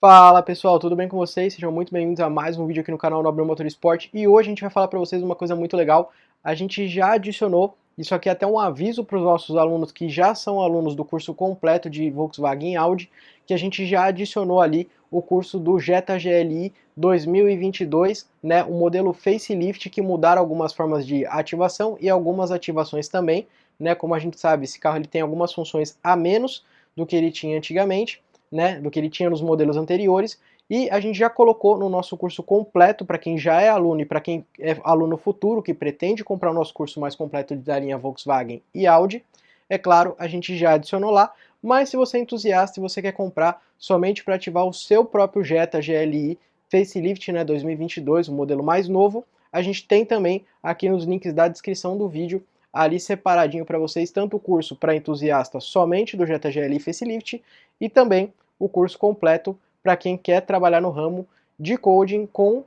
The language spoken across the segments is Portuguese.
Fala pessoal, tudo bem com vocês? Sejam muito bem-vindos a mais um vídeo aqui no canal Nobre Motor Sport e hoje a gente vai falar para vocês uma coisa muito legal. A gente já adicionou, isso aqui é até um aviso para os nossos alunos que já são alunos do curso completo de Volkswagen e Audi, que a gente já adicionou ali o curso do Jetta GLI 2022, né, o modelo facelift que mudaram algumas formas de ativação e algumas ativações também, né, como a gente sabe, esse carro ele tem algumas funções a menos do que ele tinha antigamente, né, do que ele tinha nos modelos anteriores, e a gente já colocou no nosso curso completo para quem já é aluno e para quem é aluno futuro que pretende comprar o nosso curso mais completo da linha Volkswagen e Audi. É claro, a gente já adicionou lá, mas se você é entusiasta e você quer comprar somente para ativar o seu próprio Jetta GLI Facelift, né, 2022, o modelo mais novo, a gente tem também aqui nos links da descrição do vídeo ali separadinho para vocês, tanto o curso para entusiasta somente do Jetta GLI Facelift e também o curso completo para quem quer trabalhar no ramo de coding com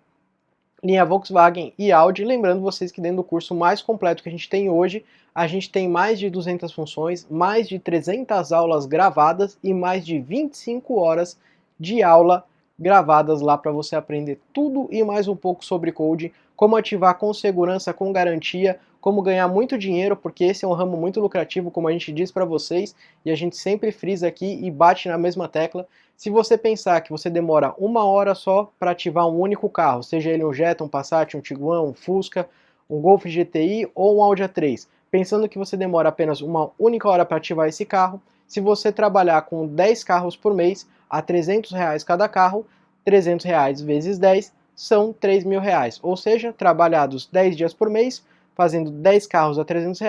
linha Volkswagen e Audi. Lembrando vocês que dentro do curso mais completo que a gente tem hoje, a gente tem mais de 200 funções, mais de 300 aulas gravadas e mais de 25 horas de aula gravadas lá para você aprender tudo e mais um pouco sobre coding, como ativar com segurança, com garantia, como ganhar muito dinheiro, porque esse é um ramo muito lucrativo, como a gente diz para vocês, e a gente sempre frisa aqui e bate na mesma tecla. Se você pensar que você demora uma hora só para ativar um único carro, seja ele um Jetta, um Passat, um Tiguan, um Fusca, um Golf GTI ou um Audi A3, pensando que você demora apenas uma única hora para ativar esse carro, se você trabalhar com 10 carros por mês, a R$ 300 cada carro, R$ 300 vezes 10 são R$ 3.000, ou seja, trabalhados 10 dias por mês, fazendo 10 carros a R$ 300, R$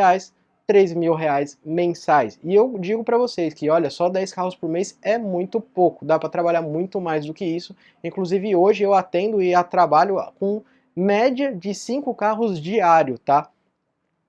3.000 mensais. E eu digo para vocês que, olha, só 10 carros por mês é muito pouco, dá para trabalhar muito mais do que isso. Inclusive hoje eu atendo e trabalho com média de 5 carros diário, tá?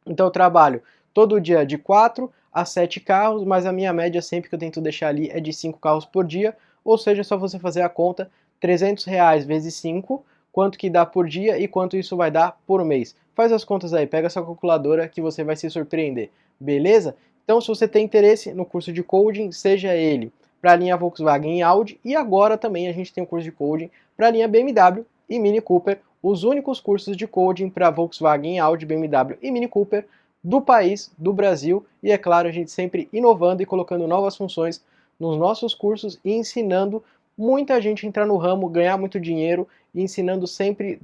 Então eu trabalho todo dia de 4 a 7 carros, mas a minha média sempre que eu tento deixar ali é de 5 carros por dia, ou seja, é só você fazer a conta, R$ 300 vezes 5, quanto que dá por dia e quanto isso vai dar por mês. Faz as contas aí, pega essa calculadora que você vai se surpreender, beleza? Então se você tem interesse no curso de coding, seja ele para a linha Volkswagen e Audi, e agora também a gente tem um curso de coding para a linha BMW e Mini Cooper, os únicos cursos de coding para Volkswagen, Audi, BMW e Mini Cooper do país, do Brasil, e é claro, a gente sempre inovando e colocando novas funções nos nossos cursos e ensinando muita gente a entrar no ramo, ganhar muito dinheiro e ensinando sempre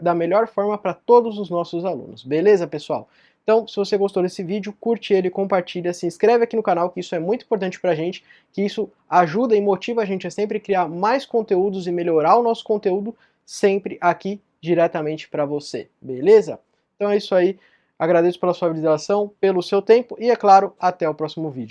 da melhor forma para todos os nossos alunos. Beleza, pessoal? Então, se você gostou desse vídeo, curte ele, compartilha, se inscreve aqui no canal, que isso é muito importante pra gente, que isso ajuda e motiva a gente a sempre criar mais conteúdos e melhorar o nosso conteúdo sempre aqui diretamente para você, beleza? Então é isso aí, agradeço pela sua visualização, pelo seu tempo e, é claro, até o próximo vídeo.